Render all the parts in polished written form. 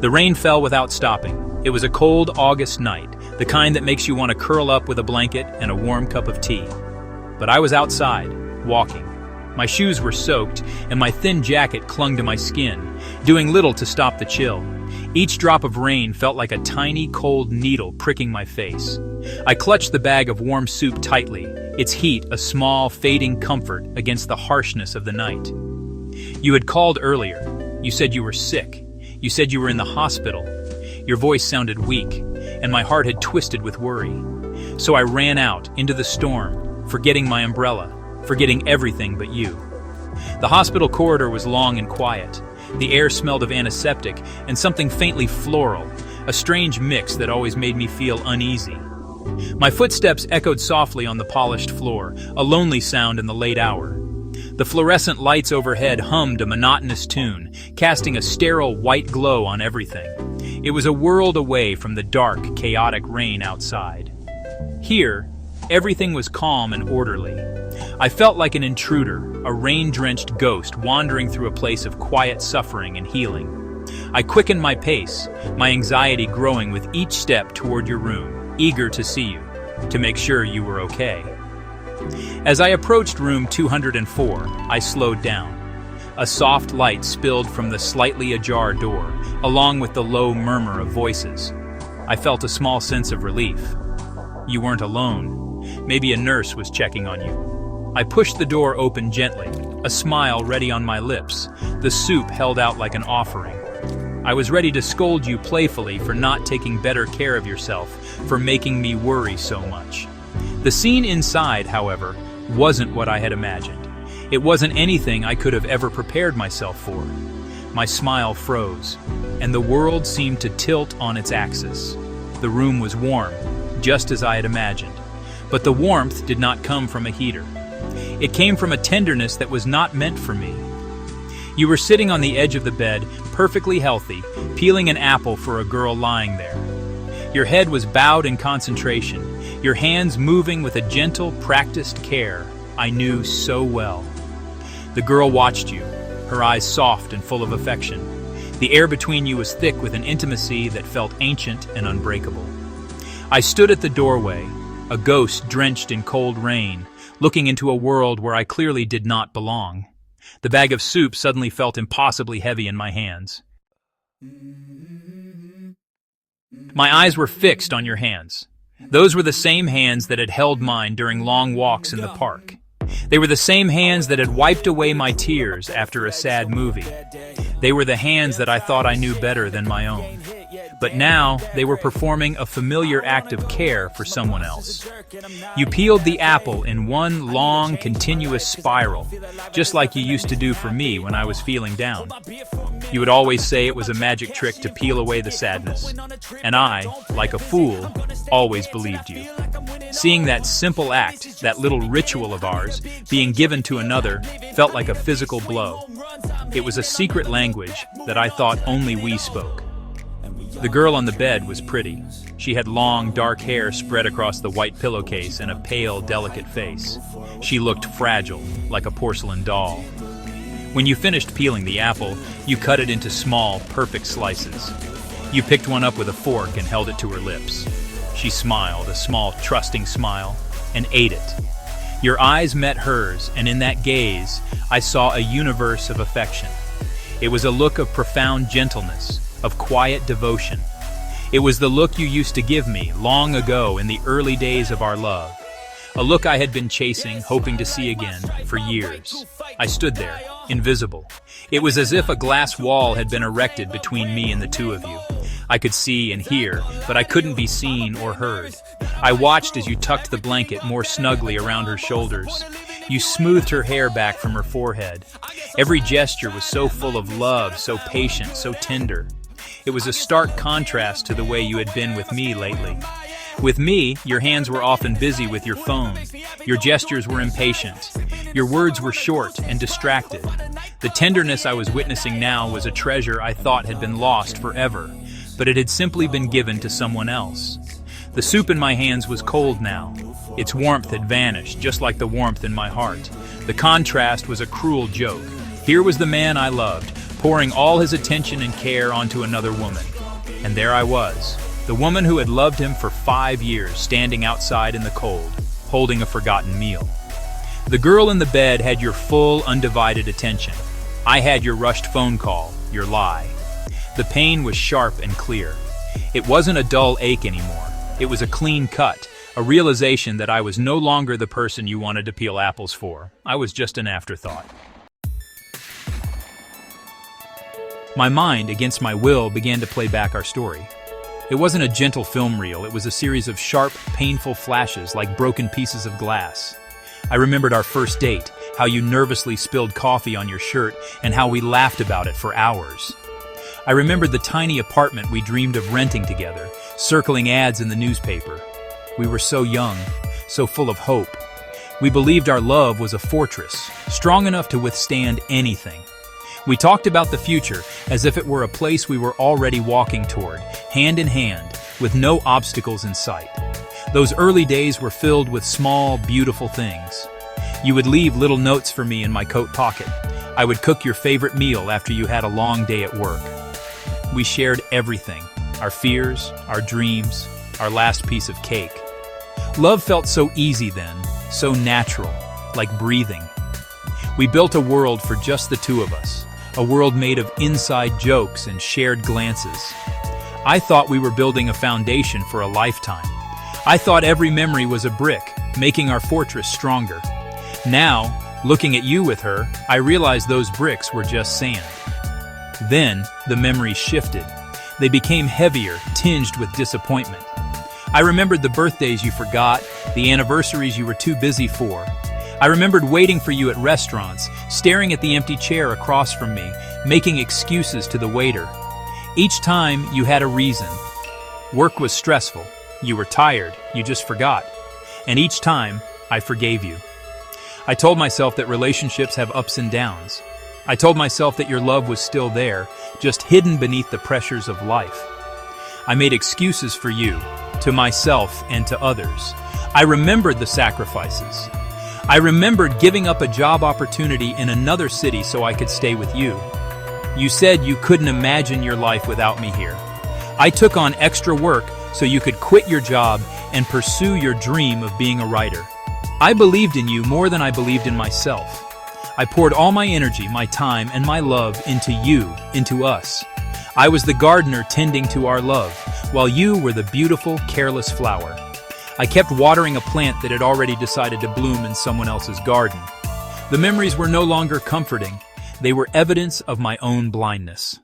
The rain fell without stopping. It was a cold August night, the kind that makes you want to curl up with a blanket and a warm cup of tea. But I was outside, walking. My shoes were soaked, and my thin jacket clung to my skin, doing little to stop the chill. Each drop of rain felt like a tiny, cold needle pricking my face. I clutched the bag of warm soup tightly, its heat a small, fading comfort against the harshness of the night. You had called earlier. You said you were sick. You said you were in the hospital. Your voice sounded weak, and my heart had twisted with worry. So I ran out into the storm, forgetting my umbrella, forgetting everything but you. The hospital corridor was long and quiet. The air smelled of antiseptic and something faintly floral, a strange mix that always made me feel uneasy. My footsteps echoed softly on the polished floor, a lonely sound in the late hour. The fluorescent lights overhead hummed a monotonous tune, casting a sterile white glow on everything. It was a world away from the dark, chaotic rain outside. Here, everything was calm and orderly. I felt like an intruder, a rain-drenched ghost wandering through a place of quiet suffering and healing. I quickened my pace, my anxiety growing with each step toward your room, eager to see you, to make sure you were okay. As I approached room 204, I slowed down. A soft light spilled from the slightly ajar door, along with the low murmur of voices. I felt a small sense of relief. You weren't alone. Maybe a nurse was checking on you. I pushed the door open gently, a smile ready on my lips, the soup held out like an offering. I was ready to scold you playfully for not taking better care of yourself, for making me worry so much. The scene inside, however, wasn't what I had imagined. It wasn't anything I could have ever prepared myself for. My smile froze, and the world seemed to tilt on its axis. The room was warm, just as I had imagined, but the warmth did not come from a heater. It came from a tenderness that was not meant for me. You were sitting on the edge of the bed, perfectly healthy, peeling an apple for a girl lying there. Your head was bowed in concentration, your hands moving with a gentle, practiced care I knew so well. The girl watched you, her eyes soft and full of affection. The air between you was thick with an intimacy that felt ancient and unbreakable. I stood at the doorway, a ghost drenched in cold rain, looking into a world where I clearly did not belong. The bag of soup suddenly felt impossibly heavy in my hands. My eyes were fixed on your hands. Those were the same hands that had held mine during long walks in the park. They were the same hands that had wiped away my tears after a sad movie. They were the hands that I thought I knew better than my own. But now they were performing a familiar act of care for someone else. You peeled the apple in one long, continuous spiral, just like you used to do for me when I was feeling down. You would always say it was a magic trick to peel away the sadness, and I, like a fool, always believed you. Seeing that simple act, that little ritual of ours, being given to another, felt like a physical blow. It was a secret language that I thought only we spoke. The girl on the bed was pretty. She had long, dark hair spread across the white pillowcase and a pale, delicate face. She looked fragile, like a porcelain doll. When you finished peeling the apple, you cut it into small, perfect slices. You picked one up with a fork and held it to her lips. She smiled, a small, trusting smile, and ate it. Your eyes met hers, and in that gaze, I saw a universe of affection. It was a look of profound gentleness, of quiet devotion. It was the look you used to give me long ago in the early days of our love. A look I had been chasing, hoping to see again, for years. I stood there, invisible. It was as if a glass wall had been erected between me and the two of you. I could see and hear, but I couldn't be seen or heard. I watched as you tucked the blanket more snugly around her shoulders. You smoothed her hair back from her forehead. Every gesture was so full of love, so patient, so tender. It was a stark contrast to the way you had been with me lately. With me, your hands were often busy with your phone. Your gestures were impatient. Your words were short and distracted. The tenderness I was witnessing now was a treasure I thought had been lost forever, but it had simply been given to someone else. The soup in my hands was cold now. Its warmth had vanished, just like the warmth in my heart. The contrast was a cruel joke. Here was the man I loved, pouring all his attention and care onto another woman. And there I was, the woman who had loved him for 5 years, standing outside in the cold, holding a forgotten meal. The girl in the bed had your full, undivided attention. I had your rushed phone call, your lie. The pain was sharp and clear. It wasn't a dull ache anymore. It was a clean cut, a realization that I was no longer the person you wanted to peel apples for. I was just an afterthought. My mind, against my will, began to play back our story. It wasn't a gentle film reel, it was a series of sharp, painful flashes like broken pieces of glass. I remembered our first date, how you nervously spilled coffee on your shirt, and how we laughed about it for hours. I remembered the tiny apartment we dreamed of renting together, circling ads in the newspaper. We were so young, so full of hope. We believed our love was a fortress, strong enough to withstand anything. We talked about the future as if it were a place we were already walking toward, hand in hand, with no obstacles in sight. Those early days were filled with small, beautiful things. You would leave little notes for me in my coat pocket. I would cook your favorite meal after you had a long day at work. We shared everything, our fears, our dreams, our last piece of cake. Love felt so easy then, so natural, like breathing. We built a world for just the two of us, a world made of inside jokes and shared glances. I thought we were building a foundation for a lifetime. I thought every memory was a brick, making our fortress stronger. Now, looking at you with her, I realized those bricks were just sand. Then, the memories shifted. They became heavier, tinged with disappointment. I remembered the birthdays you forgot, the anniversaries you were too busy for. I remembered waiting for you at restaurants, staring at the empty chair across from me, making excuses to the waiter. Each time, you had a reason. Work was stressful. You were tired. You just forgot. And each time, I forgave you. I told myself that relationships have ups and downs. I told myself that your love was still there, just hidden beneath the pressures of life. I made excuses for you, to myself and to others. I remembered the sacrifices. I remembered giving up a job opportunity in another city so I could stay with you. You said you couldn't imagine your life without me here. I took on extra work so you could quit your job and pursue your dream of being a writer. I believed in you more than I believed in myself. I poured all my energy, my time, and my love into you, into us. I was the gardener tending to our love, while you were the beautiful, careless flower. I kept watering a plant that had already decided to bloom in someone else's garden. The memories were no longer comforting. They were evidence of my own blindness.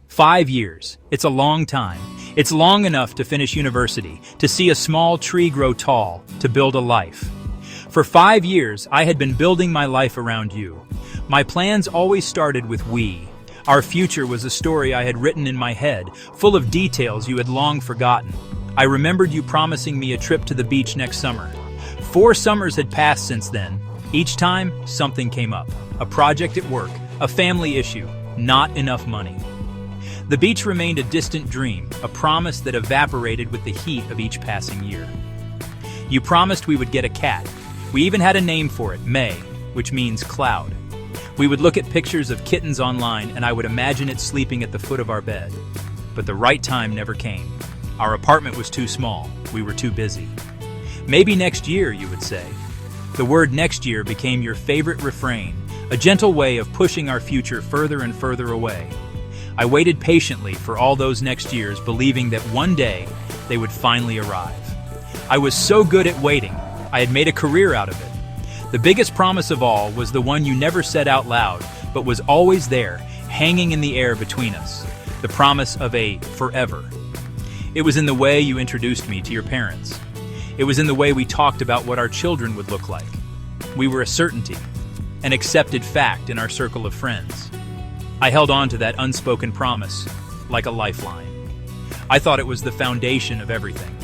5 years. It's a long time. It's long enough to finish university, to see a small tree grow tall, to build a life. For 5 years, I had been building my life around you. My plans always started with we. Our future was a story I had written in my head, full of details you had long forgotten. I remembered you promising me a trip to the beach next summer. 4 summers had passed since then. Each time, something came up. A project at work, a family issue, not enough money. The beach remained a distant dream, a promise that evaporated with the heat of each passing year. You promised we would get a cat. We even had a name for it, May, which means cloud. We would look at pictures of kittens online and I would imagine it sleeping at the foot of our bed. But the right time never came. Our apartment was too small. We were too busy. Maybe next year, you would say. The word next year became your favorite refrain, a gentle way of pushing our future further and further away. I waited patiently for all those next years, believing that one day they would finally arrive. I was so good at waiting. I had made a career out of it. The biggest promise of all was the one you never said out loud, but was always there, hanging in the air between us. The promise of a forever. It was in the way you introduced me to your parents. It was in the way we talked about what our children would look like. We were a certainty, an accepted fact in our circle of friends. I held on to that unspoken promise like a lifeline. I thought it was the foundation of everything.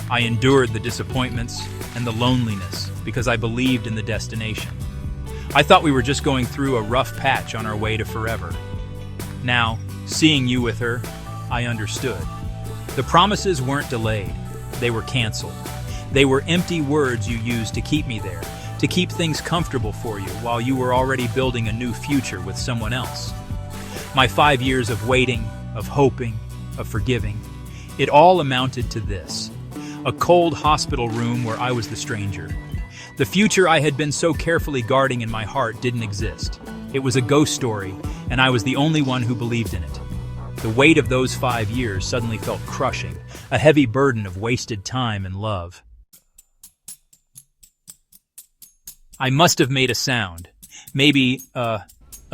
I endured the disappointments and the loneliness because I believed in the destination. I thought we were just going through a rough patch on our way to forever. Now, seeing you with her, I understood. The promises weren't delayed. They were canceled. They were empty words you used to keep me there, to keep things comfortable for you while you were already building a new future with someone else. My 5 years of waiting, of hoping, of forgiving, it all amounted to this: a cold hospital room where I was the stranger. The future I had been so carefully guarding in my heart didn't exist. It was a ghost story, and I was the only one who believed in it. The weight of those 5 years suddenly felt crushing, a heavy burden of wasted time and love. I must have made a sound. Maybe, a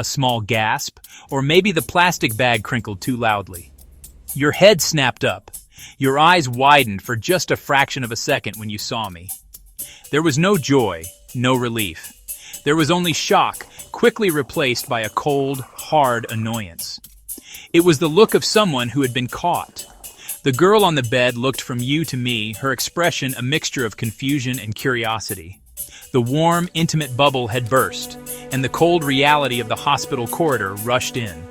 small gasp, or maybe the plastic bag crinkled too loudly. Your head snapped up. Your eyes widened for just a fraction of a second when you saw me. There was no joy, no relief. There was only shock, quickly replaced by a cold, hard annoyance. It was the look of someone who had been caught. The girl on the bed looked from you to me, her expression a mixture of confusion and curiosity. The warm, intimate bubble had burst, and the cold reality of the hospital corridor rushed in.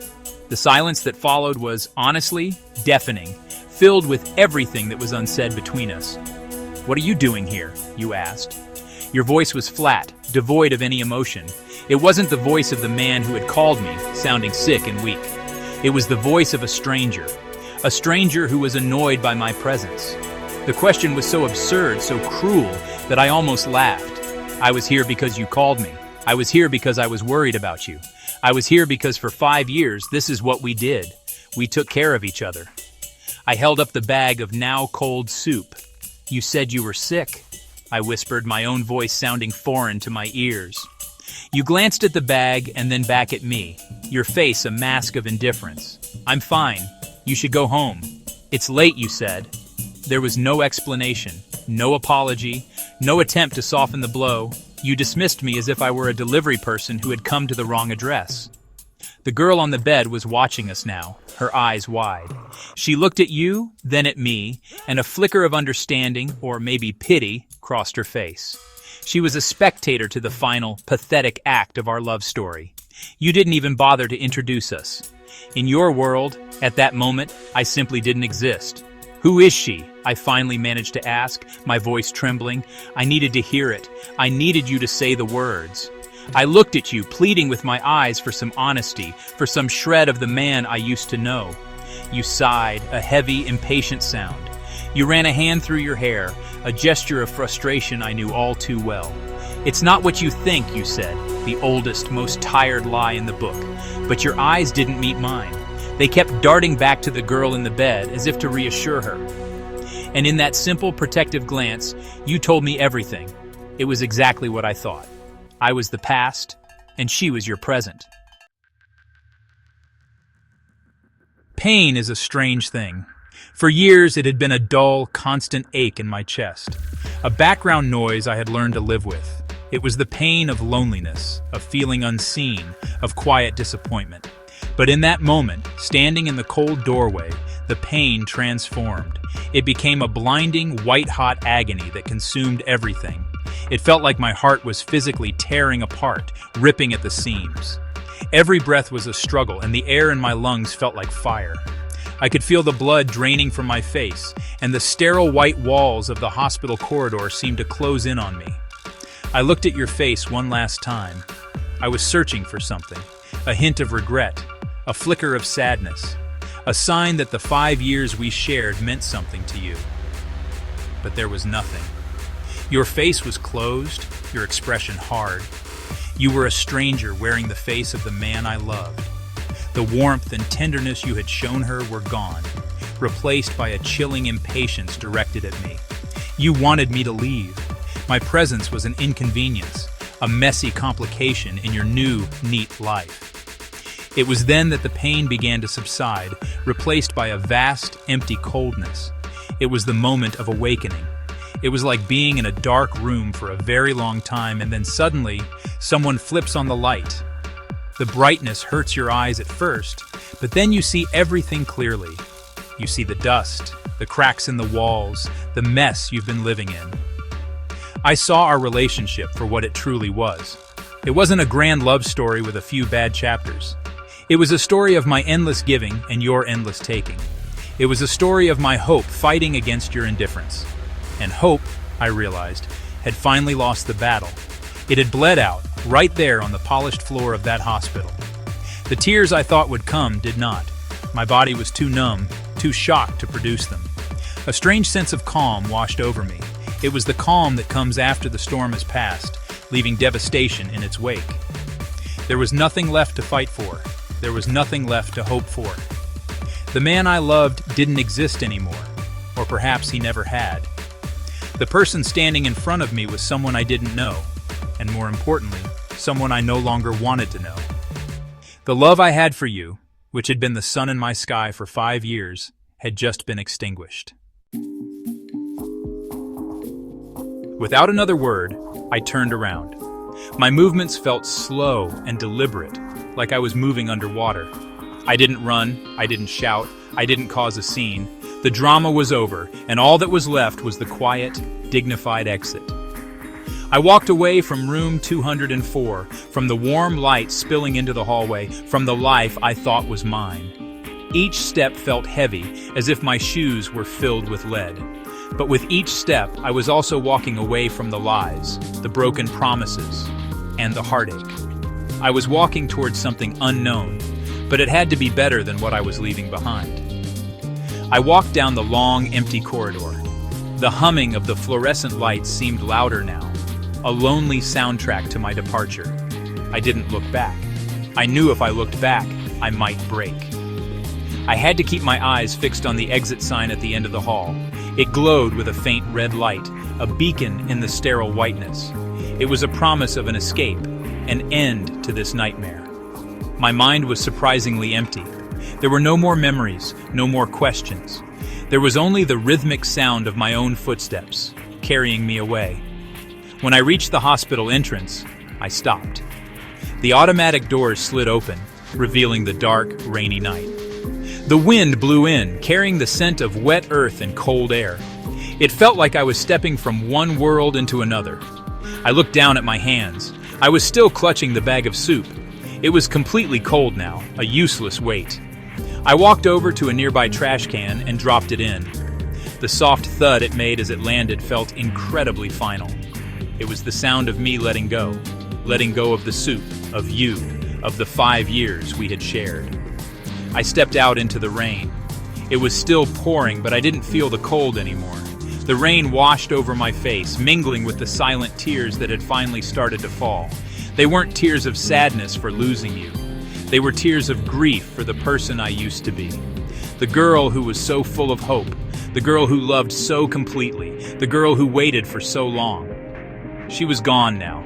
The silence that followed was, honestly, deafening, filled with everything that was unsaid between us. "What are you doing here?" you asked. Your voice was flat, devoid of any emotion. It wasn't the voice of the man who had called me, sounding sick and weak. It was the voice of a stranger who was annoyed by my presence. The question was so absurd, so cruel, that I almost laughed. I was here because you called me. I was here because I was worried about you. I was here because for 5 years, this is what we did. We took care of each other. I held up the bag of now cold soup. "You said you were sick," I whispered, my own voice sounding foreign to my ears. You glanced at the bag and then back at me, your face a mask of indifference. "I'm fine. You should go home." "It's late," you said. There was no explanation, no apology, no attempt to soften the blow. You dismissed me as if I were a delivery person who had come to the wrong address. The girl on the bed was watching us now, her eyes wide. She looked at you, then at me, and a flicker of understanding, or maybe pity, crossed her face. She was a spectator to the final, pathetic act of our love story. You didn't even bother to introduce us. In your world, at that moment, I simply didn't exist. "Who is she?" I finally managed to ask, my voice trembling. I needed to hear it. I needed you to say the words. I looked at you, pleading with my eyes for some honesty, for some shred of the man I used to know. You sighed, a heavy, impatient sound. You ran a hand through your hair, a gesture of frustration I knew all too well. "It's not what you think," you said, the oldest, most tired lie in the book. But your eyes didn't meet mine. They kept darting back to the girl in the bed as if to reassure her. And in that simple, protective glance, you told me everything. It was exactly what I thought. I was the past, and she was your present. Pain is a strange thing. For years, it had been a dull, constant ache in my chest, a background noise I had learned to live with. It was the pain of loneliness, of feeling unseen, of quiet disappointment. But in that moment, standing in the cold doorway, the pain transformed. It became a blinding, white-hot agony that consumed everything. It felt like my heart was physically tearing apart, ripping at the seams. Every breath was a struggle, and the air in my lungs felt like fire. I could feel the blood draining from my face, and the sterile white walls of the hospital corridor seemed to close in on me. I looked at your face one last time. I was searching for something, a hint of regret, a flicker of sadness, a sign that the 5 years we shared meant something to you. But there was nothing. Your face was closed, your expression hard. You were a stranger wearing the face of the man I loved. The warmth and tenderness you had shown her were gone, replaced by a chilling impatience directed at me. You wanted me to leave. My presence was an inconvenience, a messy complication in your new, neat life. It was then that the pain began to subside, replaced by a vast, empty coldness. It was the moment of awakening. It was like being in a dark room for a very long time, and then suddenly, someone flips on the light. The brightness hurts your eyes at first, but then you see everything clearly. You see the dust, the cracks in the walls, the mess you've been living in. I saw our relationship for what it truly was. It wasn't a grand love story with a few bad chapters. It was a story of my endless giving and your endless taking. It was a story of my hope fighting against your indifference. And hope, I realized, had finally lost the battle. It had bled out, right there on the polished floor of that hospital. The tears I thought would come did not. My body was too numb, too shocked to produce them. A strange sense of calm washed over me. It was the calm that comes after the storm has passed, leaving devastation in its wake. There was nothing left to fight for. There was nothing left to hope for. The man I loved didn't exist anymore, or perhaps he never had. The person standing in front of me was someone I didn't know, and more importantly, someone I no longer wanted to know. The love I had for you, which had been the sun in my sky for 5 years, had just been extinguished. Without another word, I turned around. My movements felt slow and deliberate, like I was moving underwater. I didn't run, I didn't shout, I didn't cause a scene. The drama was over, and all that was left was the quiet, dignified exit. I walked away from room 204, from the warm light spilling into the hallway, from the life I thought was mine. Each step felt heavy, as if my shoes were filled with lead. But with each step, I was also walking away from the lies, the broken promises, and the heartache. I was walking towards something unknown, but it had to be better than what I was leaving behind. I walked down the long, empty corridor. The humming of the fluorescent lights seemed louder now, a lonely soundtrack to my departure. I didn't look back. I knew if I looked back, I might break. I had to keep my eyes fixed on the exit sign at the end of the hall. It glowed with a faint red light, a beacon in the sterile whiteness. It was a promise of an escape, an end to this nightmare. My mind was surprisingly empty. There were no more memories, no more questions. There was only the rhythmic sound of my own footsteps, carrying me away. When I reached the hospital entrance, I stopped. The automatic doors slid open, revealing the dark, rainy night. The wind blew in, carrying the scent of wet earth and cold air. It felt like I was stepping from one world into another. I looked down at my hands. I was still clutching the bag of soup. It was completely cold now, a useless weight. I walked over to a nearby trash can and dropped it in. The soft thud it made as it landed felt incredibly final. It was the sound of me letting go of the soup, of you, of the 5 years we had shared. I stepped out into the rain. It was still pouring, but I didn't feel the cold anymore. The rain washed over my face, mingling with the silent tears that had finally started to fall. They weren't tears of sadness for losing you. They were tears of grief for the person I used to be. The girl who was so full of hope. The girl who loved so completely. The girl who waited for so long. She was gone now.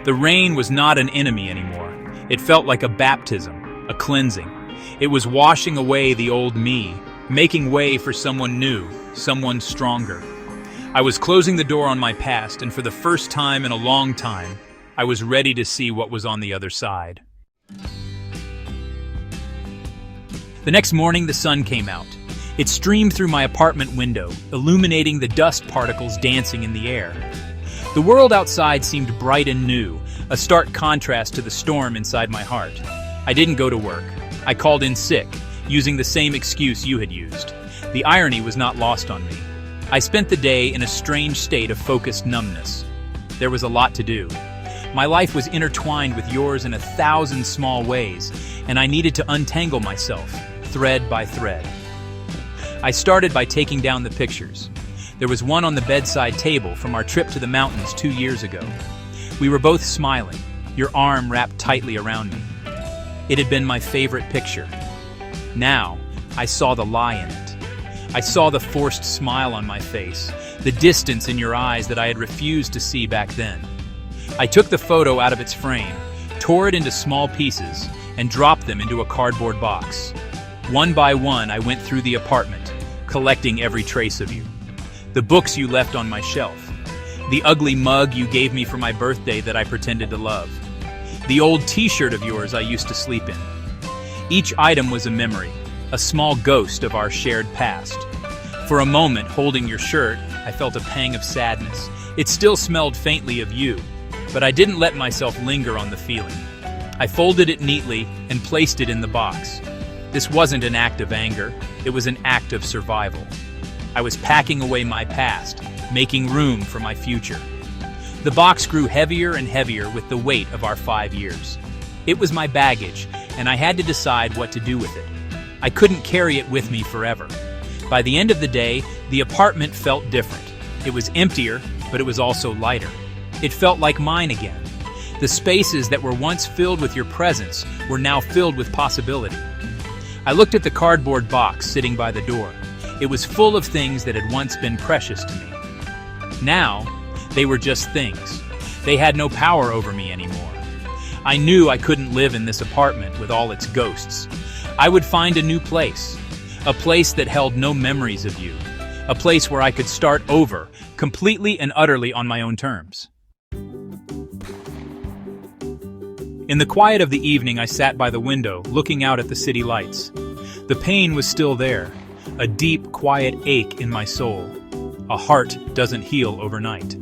The rain was not an enemy anymore. It felt like a baptism, a cleansing. It was washing away the old me, making way for someone new, someone stronger. I was closing the door on my past, and for the first time in a long time, I was ready to see what was on the other side. The next morning, the sun came out. It streamed through my apartment window, illuminating the dust particles dancing in the air. The world outside seemed bright and new, a stark contrast to the storm inside my heart. I didn't go to work. I called in sick, using the same excuse you had used. The irony was not lost on me. I spent the day in a strange state of focused numbness. There was a lot to do. My life was intertwined with yours in 1,000 small ways, and I needed to untangle myself, thread by thread. I started by taking down the pictures. There was one on the bedside table from our trip to the mountains 2 years ago. We were both smiling, your arm wrapped tightly around me. It had been my favorite picture. Now, I saw the lie in it. I saw the forced smile on my face, the distance in your eyes that I had refused to see back then. I took the photo out of its frame, tore it into small pieces, and dropped them into a cardboard box. One by one, I went through the apartment, collecting every trace of you. The books you left on my shelf. The ugly mug you gave me for my birthday that I pretended to love. The old t-shirt of yours I used to sleep in. Each item was a memory, a small ghost of our shared past. For a moment, holding your shirt, I felt a pang of sadness. It still smelled faintly of you, but I didn't let myself linger on the feeling. I folded it neatly and placed it in the box. This wasn't an act of anger, it was an act of survival. I was packing away my past, making room for my future. The box grew heavier and heavier with the weight of our 5 years. It was my baggage, and I had to decide what to do with it. I couldn't carry it with me forever. By the end of the day, the apartment felt different. It was emptier, but it was also lighter. It felt like mine again. The spaces that were once filled with your presence were now filled with possibility. I looked at the cardboard box sitting by the door. It was full of things that had once been precious to me. Now, they were just things. They had no power over me anymore. I knew I couldn't live in this apartment with all its ghosts. I would find a new place, a place that held no memories of you, a place where I could start over, completely and utterly on my own terms. In the quiet of the evening, I sat by the window, looking out at the city lights. The pain was still there, a deep, quiet ache in my soul. A heart doesn't heal overnight.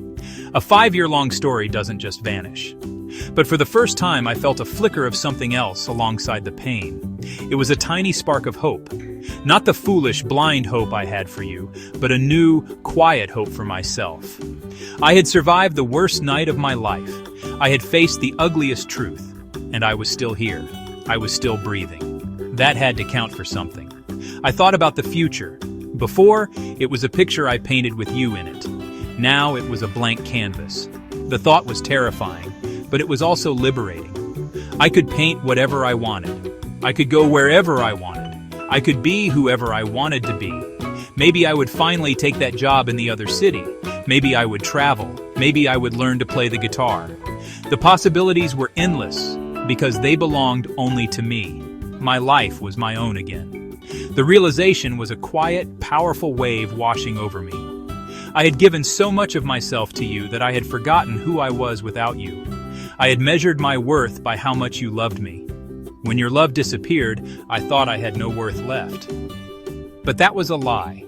A 5-year-long story doesn't just vanish. But for the first time, I felt a flicker of something else alongside the pain. It was a tiny spark of hope. Not the foolish, blind hope I had for you, but a new, quiet hope for myself. I had survived the worst night of my life. I had faced the ugliest truth, and I was still here. I was still breathing. That had to count for something. I thought about the future. Before, it was a picture I painted with you in it. Now it was a blank canvas. The thought was terrifying, but it was also liberating. I could paint whatever I wanted. I could go wherever I wanted. I could be whoever I wanted to be. Maybe I would finally take that job in the other city. Maybe I would travel. Maybe I would learn to play the guitar. The possibilities were endless because they belonged only to me. My life was my own again. The realization was a quiet, powerful wave washing over me. I had given so much of myself to you that I had forgotten who I was without you. I had measured my worth by how much you loved me. When your love disappeared, I thought I had no worth left. But that was a lie.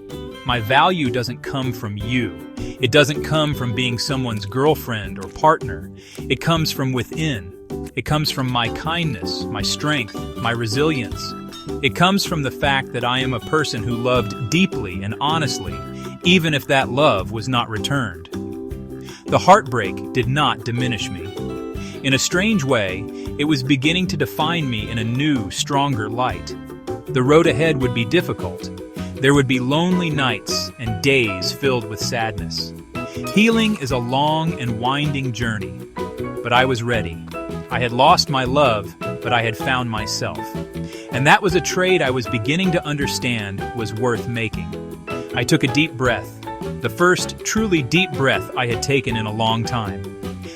My value doesn't come from you. It doesn't come from being someone's girlfriend or partner. It comes from within. It comes from my kindness, my strength, my resilience. It comes from the fact that I am a person who loved deeply and honestly, even if that love was not returned. The heartbreak did not diminish me. In a strange way, it was beginning to define me in a new, stronger light. The road ahead would be difficult. There would be lonely nights and days filled with sadness. Healing is a long and winding journey, but I was ready. I had lost my love, but I had found myself. And that was a trade I was beginning to understand was worth making. I took a deep breath, the first truly deep breath I had taken in a long time.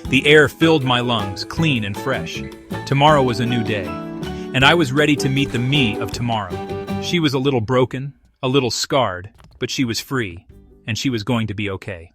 The air filled my lungs, clean and fresh. Tomorrow was a new day, and I was ready to meet the me of tomorrow. She was a little broken, a little scarred, but she was free, and she was going to be okay.